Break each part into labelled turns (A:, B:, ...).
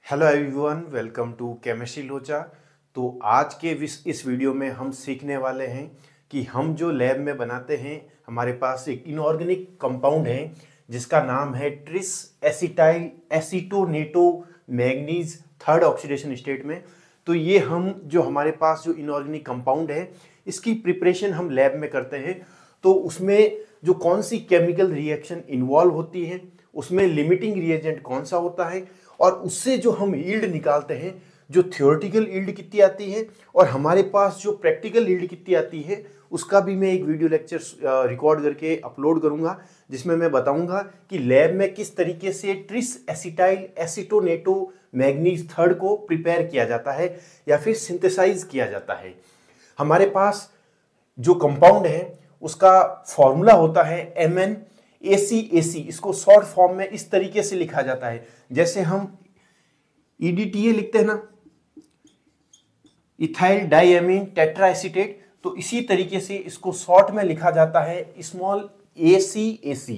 A: Hello everyone, welcome to chemistry लोचा। तो आज के इस वीडियो में हम सीखने वाले हैं कि हम जो लैब में बनाते हैं, हमारे पास एक इनऑर्गेनिक कंपाउंड है जिसका नाम है tris acetyl acetonato manganese third oxidation state में। तो ये हम जो हमारे पास जो इनऑर्गेनिक कंपाउंड है इसकी प्रिपरेशन हम लैब में करते हैं। तो उसमें जो कौन सी केमिकल रिएक्शन इन्वॉल्व होती है, उसमें लिमिटिंग रिएजेंट कौन सा होता है और उससे जो हम यील्ड निकालते हैं, जो थ्योरेटिकल यील्ड कितनी आती है और हमारे पास जो प्रैक्टिकल यील्ड कितनी आती है, उसका भी मैं एक वीडियो लेक्चर रिकॉर्ड करके अपलोड करूंगा जिसमें मैं बताऊंगा कि लैब में किस तरीके से tris acetyl acetonato manganese third को प्रिपेयर किया जाता है या फिर सिंथेसाइज किया जाता है। हमारे पास जो कंपाउंड है उसका फॉर्मूला होता है MnACAC। इसको शॉर्ट फॉर्म में इस तरीके से लिखा जाता है, जैसे हम EDTA लिखते हैं ना, इथाइल डाइएमीन टेट्राएसीटेट, तो इसी तरीके से इसको शॉर्ट में लिखा जाता है स्मॉल ACAC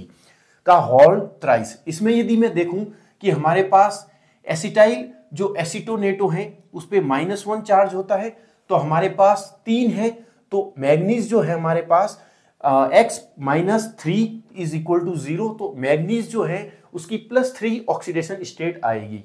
A: का होल थ्राइस। इसमें यदि मैं देखूं कि हमारे पास एसिटाइल जो एसीटोनेटो है उस पे -1 चार्ज होता है, तो हमारे पास 3 है, तो मैग्नीज जो है हमारे पास x -3 इज इक्वल टू 0, तो मैग्नीज जो है उसकी +3 ऑक्सीडेशन स्टेट आएगी।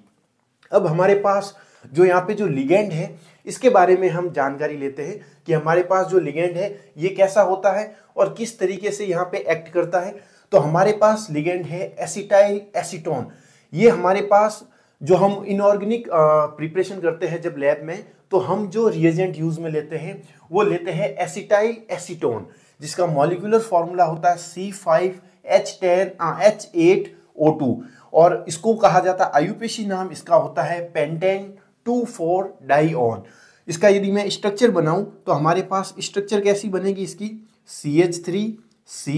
A: अब हमारे पास जो यहाँ पे जो लिगेंड है इसके बारे में हम जानकारी लेते हैं कि हमारे पास जो लिगेंड है ये कैसा होता है और किस तरीके से यहाँ पे एक्ट करता है। तो हमारे पास लिगेंड है एसिटाइल एसीटोन। ये हमारे पास जो हम इनऑर्गेनिक प्रिपरेशन करते हैं जब लैब में, तो हम जो रिएजेंट यूज में लेते हैं वो लेते हैं एसिटाइल एसीटोन, जिसका मॉलिक्यूलर फॉर्मूला होता है C5H8O2 और इसको कहा जाता है, आयुपेशी नाम इसका होता है पेंटेन 2,4 डाइऑन। इसका यदि मैं स्ट्रक्चर बनाऊं तो हमारे पास स्ट्रक्चर कैसी बनेगी इसकी, CH3 C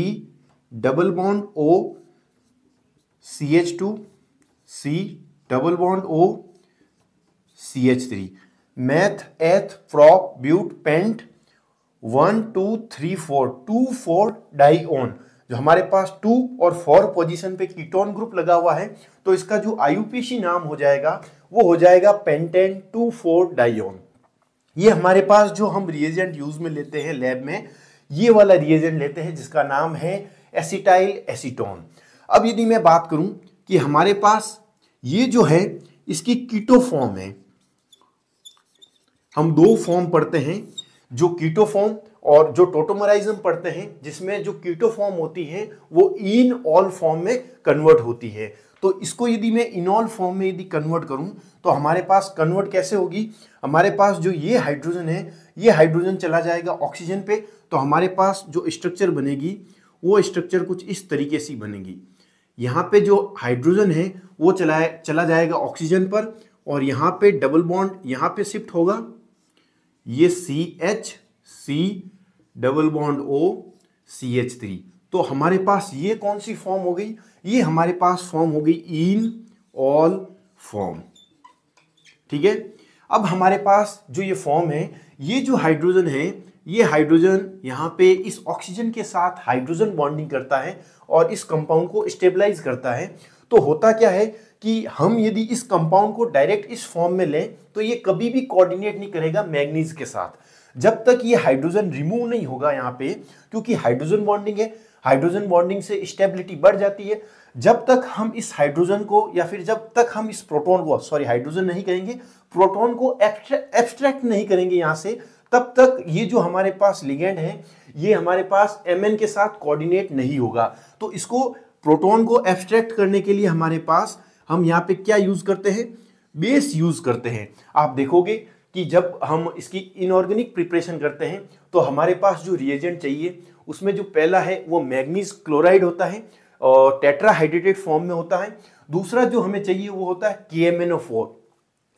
A: double bond O CH2 C double bond O CH3 meth eth prop but pent 1 2 3 4 2,4 dione. जो हमारे पास 2 और 4 पोजीशन पे कीटोन ग्रुप लगा हुआ है, तो इसका जो आयुपेशी नाम हो जाएगा वो हो जाएगा पेंटेन 2,4 डाइऑन। ये हमारे पास जो हम रिएजेंट यूज में लेते हैं लैब में, ये वाला रिएजेंट लेते हैं जिसका नाम है एसिटाइल एसीटोन। अब यदि मैं बात करूं कि हमारे पास ये जो है इसकी कीटो फॉर्म है, हम 2 फॉर्म पढ़ते हैं, जो कीटो फॉर्म और जो टोटोमराइज्म पढ़ते हैं, जिसमें जो कीटो फॉर्म होती है वो इनऑल फॉर्म में कन्वर्ट होती है। तो इसको यदि मैं इनऑल फॉर्म में यदि कन्वर्ट करूं तो हमारे पास कन्वर्ट कैसे होगी, हमारे पास जो ये हाइड्रोजन है ये हाइड्रोजन चला जाएगा ऑक्सीजन पे, तो हमारे पास जो स्ट्रक्चर बनेगी वो स्ट्रक्चर कुछ इस तरीके से बनेगी। यहाँ पे जो हाइड्रोजन है वो चला जाएगा ऑक्सीजन पर और यहाँ पे डबल बॉन्ड यहाँ पे शिफ्ट होगा, ये CH C double bond O CH3। तो हमारे पास ये कौन सी फॉर्म हो गई, ये हमारे पास फॉर्म हो गई इन ऑल फॉर्म। ठीक है, अब हमारे पास जो ये फॉर्म है, ये जो हाइड्रोजन है, ये हाइड्रोजन यहाँ पे इस ऑक्सीजन के साथ हाइड्रोजन बॉन्डिंग करता है और इस कंपाउंड को स्टेबलाइज करता है। तो होता क्या है कि हम यदि इस कंपाउंड को डायरेक्ट इस फॉर्म में लें तो ये कभी भी कोऑर्डिनेट नहीं करेगा मैग्नीज के साथ, जब तक ये हाइड्रोजन रिमूव नहीं होगा यहाँ पे, क्योंकि हाइड्रोजन बॉन्डिंग है, हाइड्रोजन बॉन्डिंग से स्टेबिलिटी बढ़ जाती है। जब तक हम इस हाइड्रोजन को या फिर जब तक हम इस प्रोटॉन को, सॉरी हाइड्रोजन नहीं कहेंगे, प्रोटॉन को एब्स्ट्रैक्ट नहीं करेंगे यहाँ से, तब तक ये जो हमारे पास लिगेंड है ये हमारे पास Mn के साथ कोऑर्डिनेट नहीं होगा। तो इसको प्रोटॉन को एब्स्ट्रैक्ट करने के लिए हमारे पास हम यहाँ पे क्या यूज करते हैं, बेस यूज करते हैं। आप देखोगे कि जब हम इसकी इनऑर्गेनिक प्रिपरेशन करते हैं तो हमारे पास जो रिएजेंट चाहिए उसमें जो पहला है वो मैग्नीज क्लोराइड होता है और टेट्राहाइड्रेटेड फॉर्म में होता है। दूसरा जो हमें चाहिए वो होता है KMnO4।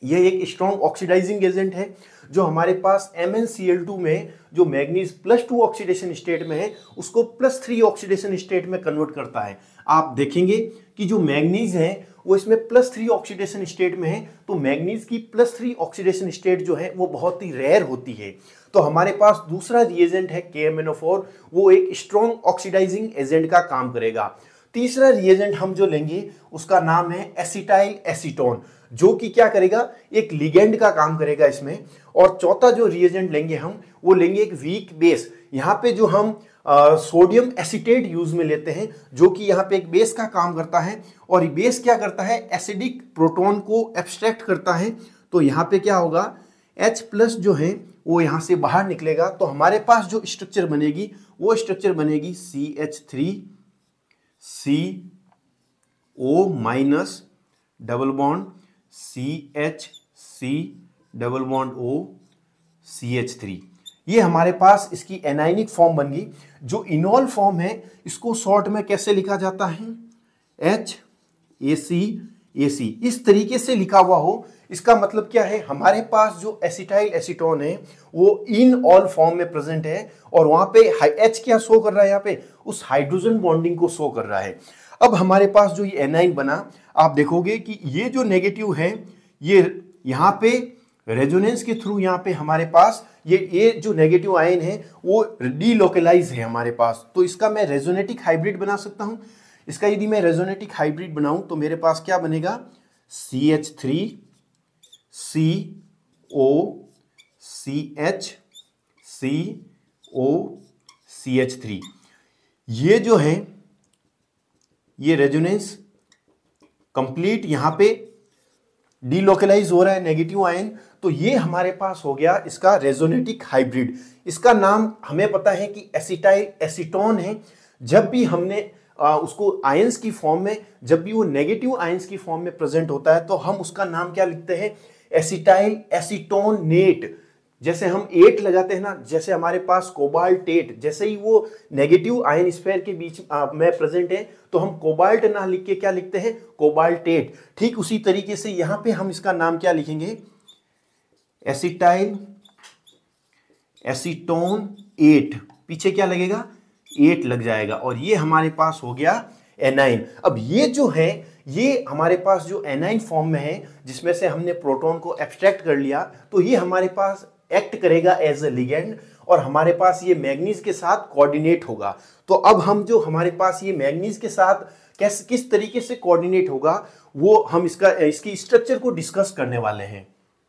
A: यह एक स्ट्रॉन्ग ऑक्सीडाइजिंग एजेंट है जो हमारे पास MnCl2 में जो मैग्नीज +2 ऑक्सीडेशन स्टेट में है उसको +3 ऑक्सीडेशन स्टेट में कन्वर्ट करता है। आप देखेंगे कि जो मैग्नीज है वो इसमें +3 ऑक्सीडेशन स्टेट में है, तो मैग्नीज की +3 ऑक्सीडेशन स्टेट जो है वो बहुत ही रेयर होती है। तो हमारे पास दूसरा रिएजेंट है KMnO4, वो एक स्ट्रॉन्ग ऑक्सीडाइजिंग एजेंट का काम करेगा। तीसरा रिएजेंट हम जो लेंगे उसका नाम है एसिटाइल एसीटोन, जो कि क्या करेगा, एक लिगेंड का काम करेगा इसमें। और चौथा जो रिएजेंट लेंगे हम, वो लेंगे एक वीक बेस। यहाँ पे जो हम सोडियम एसीटेट यूज में लेते हैं, जो कि यहाँ पे एक बेस का काम करता है। और ये बेस क्या करता है, एसिडिक प्रोटॉन को एब्स्ट्रैक्ट करता है। तो यहाँ पे क्या होगा, H+ जो है वो यहाँ से बाहर निकलेगा। तो हमारे पास जो स्ट्रक्चर बनेगी वो स्ट्रक्चर बनेगी CH3CO- डबल बॉन्ड CH3 ये हमारे पास इसकी एनायनिक फॉर्म बन गई। जो इनॉल फॉर्म है इसको शॉर्ट में कैसे लिखा जाता है, HACAC, इस तरीके से लिखा हुआ हो। इसका मतलब क्या है, हमारे पास जो एसिटाइल एसीटोन है वो इन ऑल फॉर्म में प्रेजेंट है, और वहां पे H क्या शो कर रहा है, यहाँ पे उस हाइड्रोजन बॉन्डिंग को शो कर रहा है। अब हमारे पास जो ये एनाइन बना, आप देखोगे कि ये जो नेगेटिव है ये यहाँ पे रेजोनेंस के थ्रू यहाँ पे हमारे पास ये जो नेगेटिव आयन है वो डीलोकलाइज है हमारे पास। तो इसका मैं रेजोनेटिक हाइब्रिड बना सकता हूं। इसका यदि मैं रेजोनेटिक हाइब्रिड बनाऊं तो मेरे पास क्या बनेगा, CH3CO CHCO CH3। ये जो है ये रेजोनेंस कंप्लीट यहाँ पे डीलोकलाइज हो रहा है नेगेटिव आयन। तो ये हमारे पास हो गया इसका रेजोनेटिक हाइब्रिड। इसका नाम हमें पता है कि एसिटाइल एसीटोन है। जब भी हमने उसको आयंस की फॉर्म में, जब भी वो नेगेटिव आयंस की फॉर्म में प्रेजेंट होता है तो हम उसका नाम क्या लिखते हैं, एसिटाइल एसीटोनेट। जैसे हम 8 लगाते हैं ना, जैसे हमारे पास कोबाल्टेट, जैसे ही वो नेगेटिव आयन स्फीयर के बीच में प्रेजेंट है तो हम कोबाल्ट ना लिख के क्या लिखते हैं, कोबाल्टेट। ठीक उसी तरीके से यहां पे हम इसका नाम क्या लिखेंगे, एसिटाइल एसीटोन 8, पीछे क्या लगेगा, 8 लग जाएगा, और ये हमारे पास हो गया एनाइन। अब ये जो है ये हमारे पास जो एनाइन फॉर्म में है, जिसमें से हमने प्रोटॉन को एब्स्ट्रैक्ट कर लिया, तो ये हमारे पास एक्ट करेगा एज ए लिगेंड, और हमारे पास ये मैग्नीज के साथ कोऑर्डिनेट होगा। तो अब हम जो हमारे पास ये मैग्नीज के साथ किस तरीके से कोऑर्डिनेट होगा वो हम इसकी स्ट्रक्चर को डिस्कस करने वाले हैं।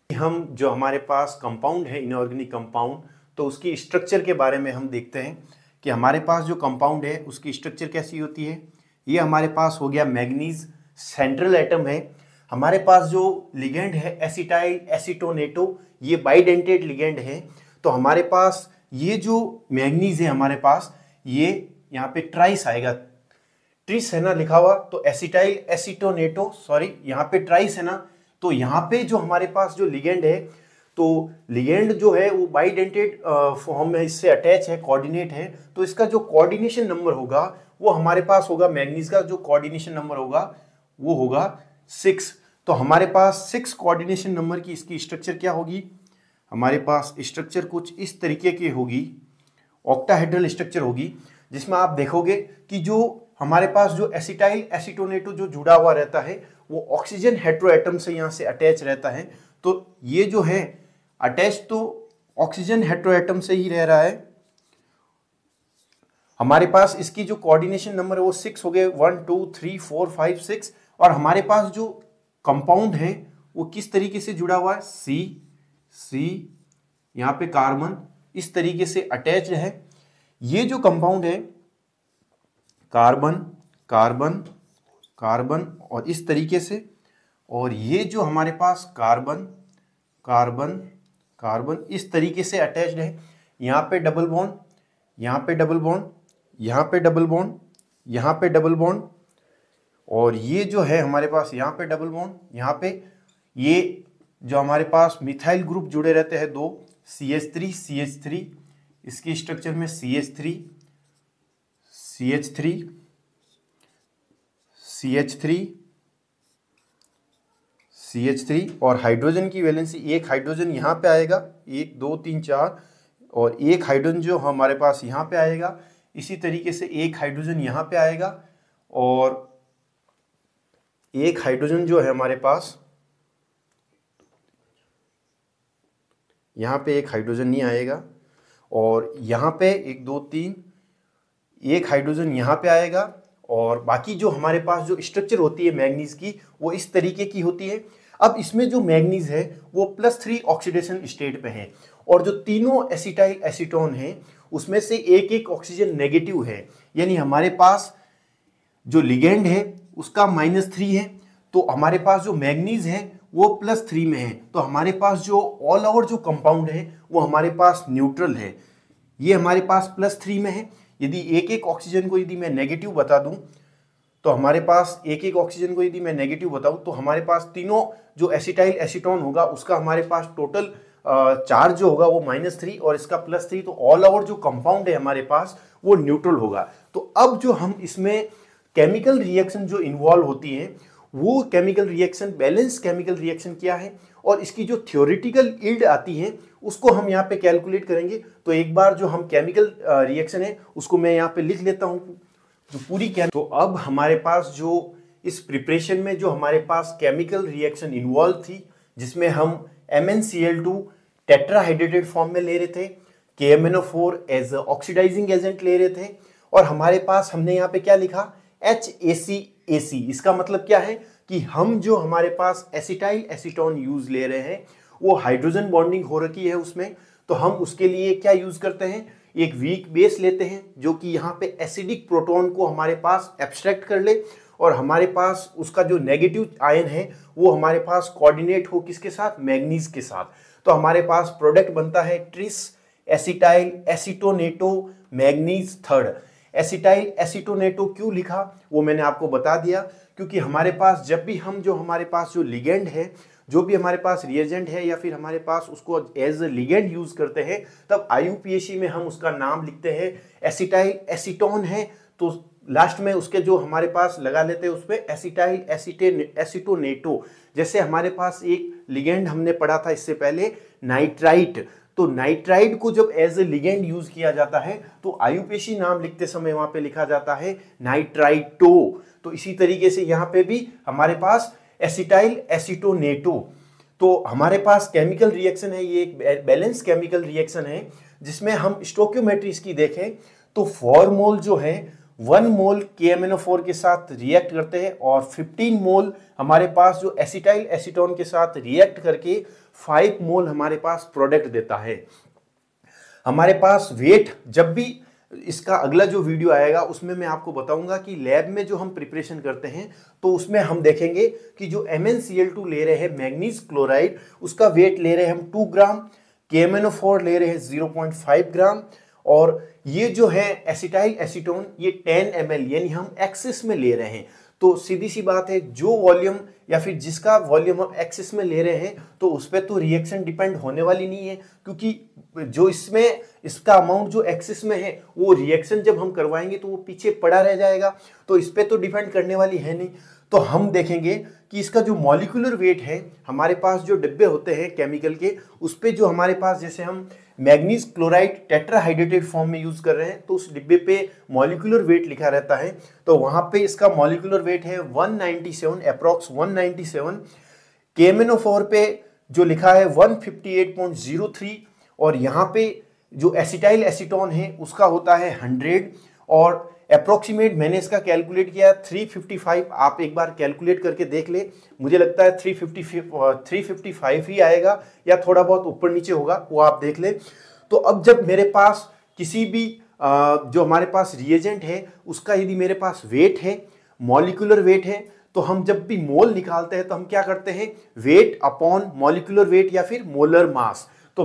A: हम जो हमारे पास कंपाउंड है, इनऑर्गेनिक कंपाउंड, तो उसकी स्ट्रक्चर के बारे में हम देखते हैं कि हमारे पास जो कंपाउंड है उसकी स्ट्रक्चर कैसी होती है। ये हमारे पास हो गया मैग्नीज, सेंट्रल एटम है। हमारे पास जो लिगेंड है एसिटाइल एसीटोनेटो, ये बाइडेंटेड लिगेंड है। तो हमारे पास ये जो मैग्नीज है हमारे पास, ये यहाँ पे ट्राइस आएगा, ट्रिस है ना लिखा हुआ, तो एसिटाइल एसीटोनेटो, सॉरी यहाँ पे ट्राइस है ना। तो यहाँ पे जो हमारे पास जो लिगेंड है, तो लिगेंड जो है वो बाइडेंटेड फॉर्म में इससे अटैच है, कोऑर्डिनेट है। तो इसका जो कोऑर्डिनेशन नंबर होगा वो हमारे पास होगा, मैग्नीज का जो कोऑर्डिनेशन नंबर होगा वो होगा 6। तो हमारे पास 6 कोऑर्डिनेशन नंबर की इसकी स्ट्रक्चर क्या होगी, हमारे पास स्ट्रक्चर कुछ इस तरीके की होगी, ऑक्टाहेड्रल स्ट्रक्चर होगी, जिसमें आप देखोगे कि जो हमारे पास जो एसिटाइल एसीटोनेटो जो जुड़ा हुआ रहता है वो ऑक्सीजन हेट्रोएटम से यहाँ से अटैच रहता है। तो ये जो है अटैच तो ऑक्सीजन हेट्रोएटम से ही रह रहा है। हमारे पास इसकी जो कोऑर्डिनेशन नंबर है वो 6 हो गए, 1 2 3 4 5 6। और हमारे पास जो कंपाउंड है वो किस तरीके से जुड़ा हुआ है, सी यहाँ पे कार्बन इस तरीके से अटैच है। ये जो कंपाउंड है कार्बन कार्बन कार्बन और इस तरीके से, और ये जो हमारे पास कार्बन कार्बन कार्बन इस तरीके से अटैच्ड है। यहाँ पे डबल बॉन्ड, यहाँ पे डबल बॉन्ड, यहाँ पे डबल बॉन्ड, यहाँ पे डबल बॉन्ड, और ये जो है हमारे पास यहाँ पे डबल बॉन्ड, यहाँ पे ये जो हमारे पास मिथाइल ग्रुप जुड़े रहते हैं दो, CH3 इसकी स्ट्रक्चर में CH3 और हाइड्रोजन की वैलेंसी, एक हाइड्रोजन यहाँ पे आएगा, 1 2 3 4, और एक हाइड्रोजन जो हमारे पास यहाँ पे आएगा। इसी तरीके से एक हाइड्रोजन यहाँ पे आएगा, और एक हाइड्रोजन जो है हमारे पास यहाँ पे एक हाइड्रोजन नहीं आएगा, और यहाँ पे 1 2 3 एक हाइड्रोजन यहाँ पे आएगा, और बाकी जो हमारे पास जो स्ट्रक्चर होती है मैग्नीज की वो इस तरीके की होती है। अब इसमें जो मैग्नीज है वो +3 ऑक्सीडेशन स्टेट पे है और जो तीनों एसिटाइल एसीटोन है उसमें से एक एक ऑक्सीजन नेगेटिव है, यानी हमारे पास जो लिगेंड है उसका -3 है, तो हमारे पास जो मैग्नीज है वो +3 में है, तो हमारे पास जो ऑल ओवर जो कंपाउंड है वो हमारे पास न्यूट्रल है। ये हमारे पास +3 में है। यदि एक एक ऑक्सीजन को यदि मैं नेगेटिव बता दूं तो हमारे पास एक एक ऑक्सीजन को यदि मैं नेगेटिव बताऊं तो हमारे पास तीनों जो एसिटाइल एसीटोन होगा उसका हमारे पास टोटल चार्ज जो होगा वो -3 और इसका +3, तो ऑल ओवर जो कंपाउंड है हमारे पास वो न्यूट्रल होगा। तो अब जो हम इसमें केमिकल रिएक्शन जो इन्वॉल्व होती है वो chemical reaction balance chemical reaction क्या है और इसकी जो थ्योरेटिकल यील्ड आती है उसको हम यहाँ पे कैलकुलेट करेंगे। तो एक बार जो हम केमिकल रिएक्शन है उसको मैं यहाँ पे लिख लेता हूँ जो पूरी तो अब हमारे पास जो इस प्रिपरेशन में जो हमारे पास केमिकल रिएक्शन इन्वॉल्व थी जिसमें हम MnCl2 टेट्राहाइड्रेटेड फॉर्म में ले रहे थे, KMnO4 एज ऑक्सीडाइजिंग एजेंट ले रहे थे और हमारे पास हमने यहाँ पे क्या लिखा HACAC। इसका मतलब क्या है कि हम जो हमारे पास एसिटाइल एसीटोन यूज ले रहे हैं वो हाइड्रोजन बॉन्डिंग हो रखी है उसमें, तो हम उसके लिए क्या यूज करते हैं एक वीक बेस लेते हैं जो कि यहाँ पे एसिडिक प्रोटॉन को हमारे पास एब्स्ट्रैक्ट कर ले और हमारे पास उसका जो नेगेटिव आयन है वो हमारे पास कोऑर्डिनेट हो किसके साथ मैग्नीज के साथ। तो हमारे पास प्रोडक्ट बनता है tris acetyl acetonato manganese third. Acetyl acetonato क्यों लिखा वो मैंने आपको बता दिया, क्योंकि हमारे पास जब भी हम जो हमारे पास जो लिगेंड है जो भी हमारे पास रिएजेंट है या फिर हमारे पास उसको एज ए लिगेंड यूज करते हैं तब IUPAC में हम उसका नाम लिखते हैं एसिटाइल एसीटोन है तो लास्ट में उसके जो हमारे पास लगा लेते हैं उस पर एसिटाइल एसीटोनेटो। जैसे हमारे पास एक लिगेंड हमने पढ़ा था इससे पहले नाइट्राइट, तो नाइट्राइट को जब एज ए लिगेंड यूज किया जाता है तो IUPAC नाम लिखते समय वहां पे लिखा जाता है नाइट्राइटो। तो इसी तरीके से यहाँ पे भी हमारे पास एसिटाइल एसीटोनेटो। तो हमारे पास केमिकल रिएक्शन है, ये एक बैलेंस केमिकल रिएक्शन है जिसमें हम स्टोइकियोमेट्री की देखें तो 4 मोल जो है 1 मोल KMnO4 के साथ रिएक्ट करते हैं और 15 मोल हमारे पास जो एसिटाइल एसीटोन के साथ रिएक्ट करके 5 मोल हमारे पास प्रोडक्ट देता है। हमारे पास वेट जब भी इसका अगला जो वीडियो आएगा उसमें मैं आपको बताऊंगा कि लैब में जो हम प्रिपरेशन करते हैं तो उसमें हम देखेंगे कि जो MnCl2 ले रहे हैं मैग्नीज क्लोराइड उसका वेट ले रहे हैं हम 2 ग्राम, KMnO4 ले रहे हैं 0.5 ग्राम और ये जो है एसिटाइल एसीटोन ये 10 ml यानी हम एक्सेस में ले रहे हैं। तो सीधी सी बात है जो वॉल्यूम या फिर जिसका वॉल्यूम हम एक्सेस में ले रहे हैं तो उस पर तो रिएक्शन डिपेंड होने वाली नहीं है, क्योंकि जो इसमें इसका अमाउंट जो एक्सेस में है वो रिएक्शन जब हम करवाएंगे तो वो पीछे पड़ा रह जाएगा, तो इस पर तो डिपेंड करने वाली है नहीं। तो हम देखेंगे कि इसका जो मॉलिक्यूलर वेट है हमारे पास जो डिब्बे होते हैं केमिकल के उस पे जो हमारे पास जैसे हम मैग्नीज क्लोराइड टेट्राहाइड्रेटेड फॉर्म में यूज कर रहे हैं तो उस डिब्बे पे मॉलिक्यूलर वेट लिखा रहता है, तो वहां पे इसका मॉलिक्यूलर वेट है 197 अप्रॉक्स 197। KMnO4 पे जो लिखा है 158.03 और यहाँ पे जो एसिटाइल एसीटोन है उसका होता है 100 और अप्रोक्सीमेट मैंने इसका कैलकुलेट किया 355। आप एक बार कैलकुलेट करके देख ले, मुझे लगता है 355 ही आएगा या थोड़ा बहुत ऊपर नीचे होगा, वो आप देख ले। तो अब जब मेरे पास किसी भी जो हमारे पास रिएजेंट है उसका यदि मेरे पास वेट है मॉलिक्यूलर वेट है तो हम जब भी मोल निकालते हैं तो हम क्या करते हैं वेट अपॉन मॉलिक्यूलर वेट या फिर मोलर मास। तो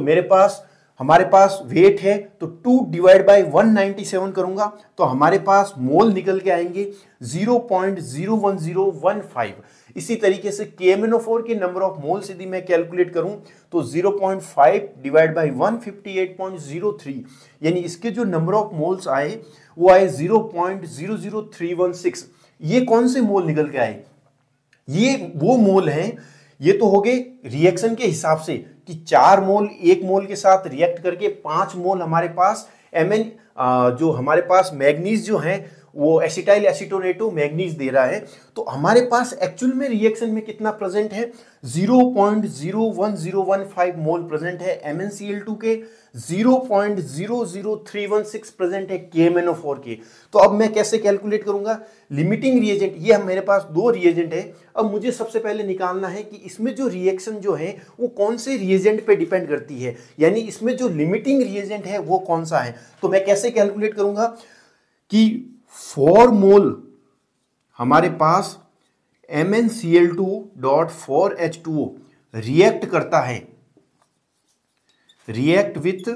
A: हमारे पास वेट है तो 2 डिवाइड बाय 197 करूंगा तो हमारे पास मोल निकल के आएंगे 0.01015। इसी तरीके से KMnO4 के नंबर ऑफ मोल्स यदि मैं कैलकुलेट करूं तो 0.5 डिवाइड बाय 158.03 यानी इसके जो नंबर ऑफ मोल्स आए वो आए 0.00316। ये कौन से मोल निकल के आए? ये वो मोल हैं, ये तो हो गए रिएक्शन के हिसाब से कि 4 मोल 1 मोल के साथ रिएक्ट करके 5 मोल हमारे पास जो हमारे पास मैग्नीज जो हैं वो एसिटाइल एसीटोनेटो मैग्नीज दे रहा है। तो हमारे पास एक्चुअल में रिएक्शन में कितना प्रेजेंट है, 0.01015 मोल प्रेजेंट है MnCl2 के, 0.00316 प्रेजेंट है KMnO4 के। तो अब मैं कैसे कैलकुलेट करूंगा, लिमिटिंग रिएजेंट, ये मेरे पास दो रिएजेंट है। अब मुझे सबसे पहले निकालना है कि इसमें जो रिएक्शन जो है वो कौन से रिएजेंट पे डिपेंड करती है, यानी इसमें जो लिमिटिंग रिएजेंट है वो कौन सा है। तो मैं कैसे कैलकुलेट करूंगा कि 4 मोल हमारे पास MnCl2.4H2O रिएक्ट करता है, रिएक्ट विथ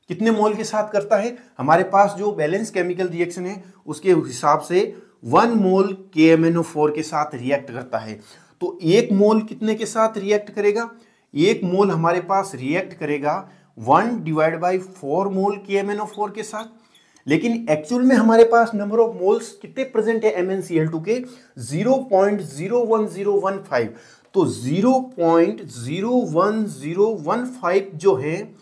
A: कितने मोल के साथ करता है, हमारे पास जो बैलेंस केमिकल रिएक्शन है उसके हिसाब से 1 मोल KMnO4 के साथ रिएक्ट करता है। तो 1 मोल कितने के साथ रिएक्ट करेगा, 1 मोल हमारे पास रिएक्ट करेगा 1/4 मोल KMnO4 के साथ। लेकिन एक्चुअल में हमारे पास नंबर ऑफ मोल्स कितने प्रेजेंट है MnCl2 के, 0.01015। तो 0.01015 जो है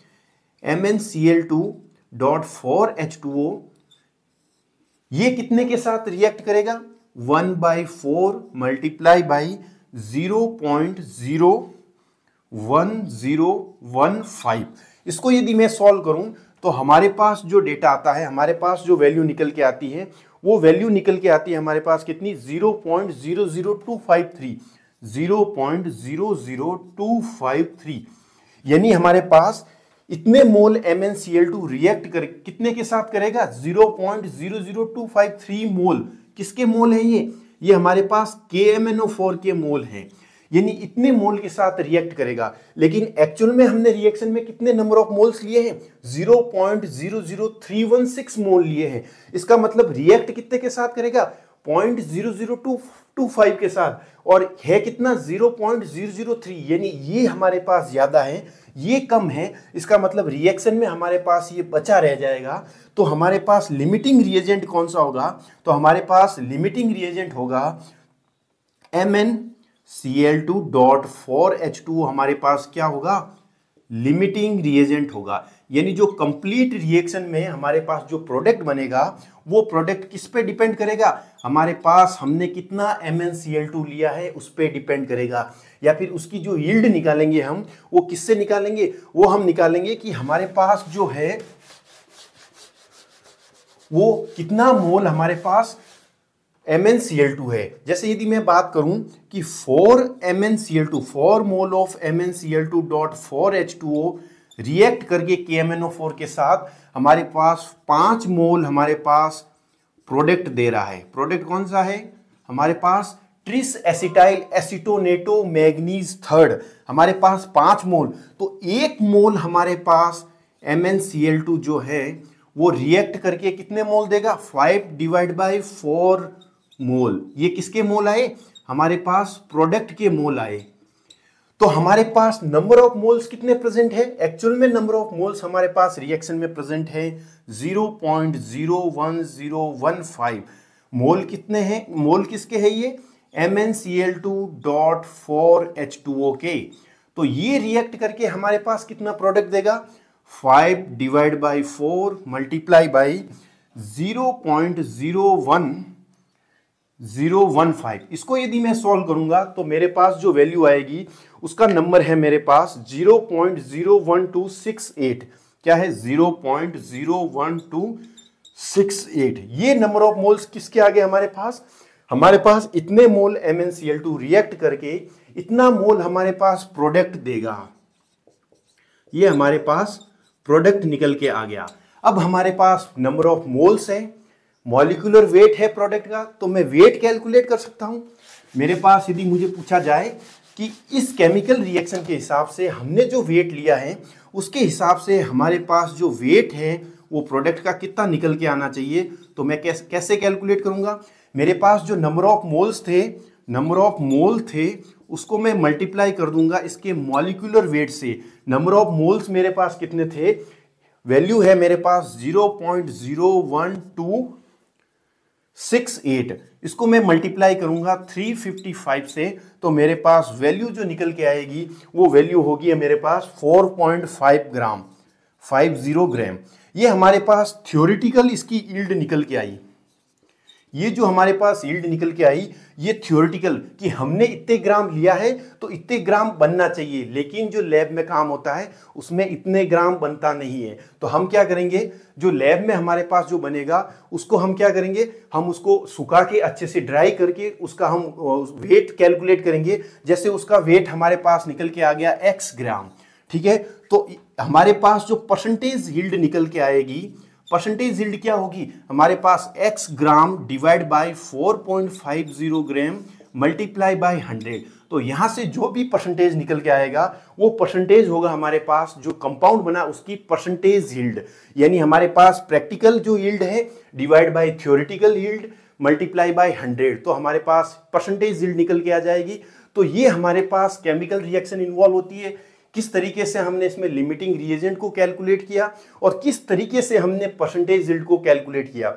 A: MnCl2.4H2O ये कितने के साथ रिएक्ट करेगा, 1/4 मल्टीप्लाई बाई 0.01015। इसको यदि मैं सॉल्व करूं तो हमारे पास जो डेटा आता है, हमारे पास जो वैल्यू निकल के आती है वो वैल्यू निकल के आती है हमारे पास कितनी, 0.00253, 0.00253। यानी हमारे पास इतने मोल MnCl2 रिएक्ट कर कितने के साथ करेगा, 0.00253 मोल। किसके मोल है ये हमारे पास KMnO4 के मोल हैं, यानी इतने मोल के साथ रिएक्ट करेगा। लेकिन एक्चुअल में हमने रिएक्शन में कितने नंबर ऑफ मोल्स लिए हैं, 0.00316 मोल लिए हैं। इसका मतलब रिएक्ट कितने के साथ करेगा, 0.00225 के साथ, और है कितना 0.003, यानी ये हमारे पास ज्यादा है ये कम है। इसका मतलब रिएक्शन में हमारे पास ये बचा रह जाएगा। तो हमारे पास लिमिटिंग रिएजेंट कौन सा होगा, तो हमारे पास लिमिटिंग रिएजेंट होगा MnCl2.4H2O हमारे पास क्या होगा, लिमिटिंग रिएजेंट होगा। यानी जो कंप्लीट रिएक्शन में हमारे पास जो प्रोडक्ट बनेगा वो प्रोडक्ट किस पे डिपेंड करेगा, हमारे पास हमने कितना MnCl2 लिया है उस पे डिपेंड करेगा। या फिर उसकी जो यील्ड निकालेंगे हम वो किससे निकालेंगे, वो हम निकालेंगे कि हमारे पास जो है वो कितना मोल हमारे पास MnCl2 है। जैसे यदि मैं बात करूं कि 4 मोल ऑफ MnCl2.4H2O रिएक्ट करके KMnO4 के साथ हमारे पास 5 मोल हमारे पास प्रोडक्ट दे रहा है। प्रोडक्ट कौन सा है, हमारे पास tris acetyl acetonato manganese third, हमारे पास 5 मोल। तो 1 मोल हमारे पास MnCl2 जो है वो रिएक्ट करके कितने मोल देगा, 5/4 मोल। ये किसके मोल आए, हमारे पास प्रोडक्ट के मोल आए। तो हमारे पास नंबर ऑफ मोल्स कितने प्रेजेंट है, एक्चुअल में नंबर ऑफ मोल्स हमारे पास रिएक्शन में प्रेजेंट है 0.01015 मोल। कितने हैं मोल, किसके है ये, MnCl2.4H2O के। तो ये रिएक्ट करके हमारे पास कितना प्रोडक्ट देगा, 5/4 मल्टीप्लाई बाई 0.01015। इसको यदि मैं सॉल्व करूंगा तो मेरे पास जो वैल्यू आएगी उसका नंबर है मेरे पास 0.01268। क्या है, 0.01268। ये नंबर ऑफ मोल्स किसके आगे हमारे पास इतने मोल MnCl2 रिएक्ट करके इतना मोल हमारे पास प्रोडक्ट देगा। ये हमारे पास प्रोडक्ट निकल के आ गया। अब हमारे पास नंबर ऑफ मोल्स है, मॉलिक्यूलर वेट है प्रोडक्ट का, तो मैं वेट कैलकुलेट कर सकता हूं। मेरे पास यदि मुझे पूछा जाए कि इस केमिकल रिएक्शन के हिसाब से हमने जो वेट लिया है उसके हिसाब से हमारे पास जो वेट है वो प्रोडक्ट का कितना निकल के आना चाहिए, तो मैं कैसे कैलकुलेट करूंगा। मेरे पास जो नंबर ऑफ मोल थे उसको मैं मल्टीप्लाई कर दूंगा इसके मॉलिक्यूलर वेट से। नंबर ऑफ मोल्स मेरे पास कितने थे, वैल्यू है मेरे पास 0.01268। इसको मैं मल्टीप्लाई करूंगा 355 से, तो मेरे पास वैल्यू जो निकल के आएगी वो वैल्यू होगी मेरे पास 4.5 ग्राम, 50 ग्राम। ये हमारे पास थ्योरेटिकल इसकी यील्ड निकल के आई। ये जो हमारे पास यील्ड निकल के आई, ये थ्योरेटिकल कि हमने इतने ग्राम लिया है तो इतने ग्राम बनना चाहिए, लेकिन जो लैब में काम होता है उसमें इतने ग्राम बनता नहीं है। तो हम क्या करेंगे, जो लैब में हमारे पास जो बनेगा उसको हम क्या करेंगे, हम उसको सुखा के अच्छे से ड्राई करके उसका हम वेट कैलकुलेट करेंगे। जैसे उसका वेट हमारे पास निकल के आ गया x ग्राम, ठीक है, तो हमारे पास जो परसेंटेज यील्ड निकल के आएगी, परसेंटेज यील्ड क्या होगी हमारे पास, x gram divide by 4.50 gram multiply by 100। तो यहां से जो भी परसेंटेज निकल के आएगा वो परसेंटेज होगा हमारे पास जो कंपाउंड बना उसकी परसेंटेज यील्ड। यानी हमारे पास प्रैक्टिकल जो यील्ड है divide by theoretical yield multiply by 100, तो हमारे पास परसेंटेज यील्ड निकल के आ जाएगी। तो ये हमारे पास केमिकल रिएक्शन इन्वॉल्व होती है। किस तरीके से हमने इसमें लिमिटिंग रिएजेंट को कैलकुलेट किया और किस तरीके से हमने परसेंटेज यील्ड को कैलकुलेट किया,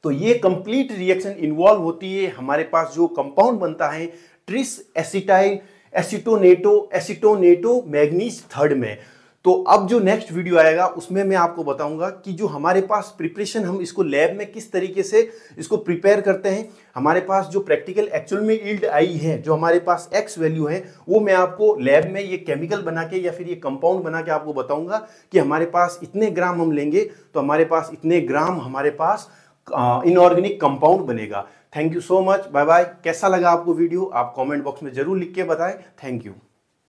A: तो ये कंप्लीट रिएक्शन इन्वॉल्व होती है। हमारे पास जो कंपाउंड बनता है tris acetyl acetonato manganese third में। तो अब जो नेक्स्ट वीडियो आएगा उसमें मैं आपको बताऊंगा कि जो हमारे पास प्रिपरेशन, हम इसको लैब में किस तरीके से इसको प्रिपेयर करते हैं। हमारे पास जो प्रैक्टिकल एक्चुअल में यील्ड आई है, जो हमारे पास एक्स वैल्यू है, वो मैं आपको लैब में ये केमिकल बना के या फिर ये कंपाउंड बना के आपको बताऊंगा कि हमारे पास इतने ग्राम हम लेंगे तो हमारे पास इतने ग्राम हमारे पास इनऑर्गेनिक कंपाउंड बनेगा। Thank you so much, bye bye. कैसा लगा आपको वीडियो आप कमेंट बॉक्स में जरूर लिख के बताएं। Thank you.